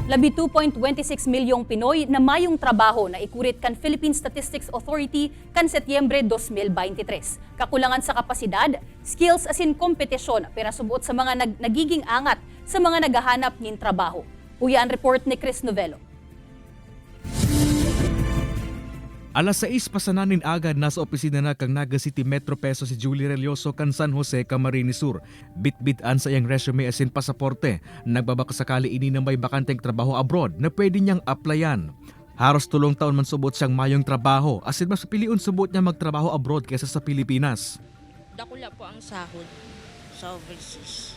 Labi 2.26 milyong Pinoy na mayong trabaho na ikurit kan Philippine Statistics Authority kan Setyembre 2023. Kakulangan sa kapasidad, skills asin kompetisyon pero subuot sa mga nagiging angat sa mga naghahanap ng trabaho. Uya ang report ni Chris Novello. Alas 6 pasananin agad nasa opisina na kang Naga City Metro Peso si Julie Relioso kan San Jose, Camarines Sur. Bit-bitan sa iyang resume asin pasaporte. Nagbabakasakali ini na may bakanteng trabaho abroad na pwede niyang applyan. Haros tulong taon man subot siyang mayong trabaho asin mas piliun subot niya magtrabaho abroad kaysa sa Pilipinas. Dakula po ang sahod sa overseas.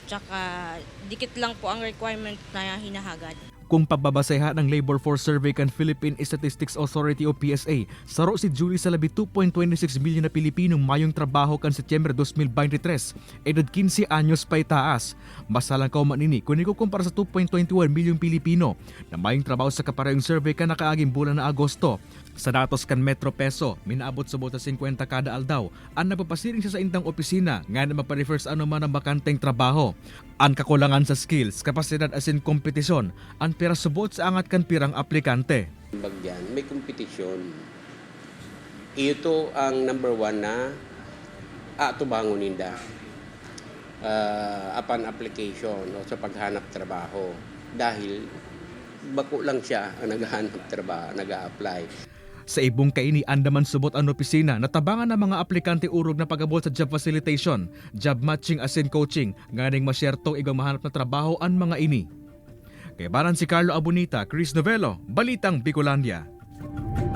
Tsaka dikit lang po ang requirement na hinahagad. Kung pagbabasehan ng Labor Force Survey kan Philippine Statistics Authority o PSA, saro si Julie sa labi 2.26 milyon na Pilipinong mayong trabaho kan Setyembre 2023, edad 15 anyos pa itaas. Masalang kauman nini kung ikukumpara sa 2.21 milyong Pilipino na mayong trabaho sa kaparehong survey kan nakaaging bulan na Agosto. Sa datos kan Metro Peso, minaabot sa bota 50 kada aldaw ang napapasiring siya sa intang opisina nga na maparefer sa anuman ang bakanteng trabaho. Ang kakulangan sa skills, kapasidad asin kompetisyon, ang pira subot sa angat kan pirang aplikante. Bagyan, may kompetisyon. Ito ang number one na atubangon ninda upon application o sa paghanap trabaho. Dahil bako lang siya ang naghahanap trabaho, nag-a-apply. Sa ibong kaini, andaman subot ang opisina na tabangan ng mga aplikante urog na pag-abot sa job facilitation, job matching asin coaching, nganing masyertong igong mahanap na trabaho ang mga ini. Kay baran si Carlo Abunita, Chris Novello, Balitang Bicolandia.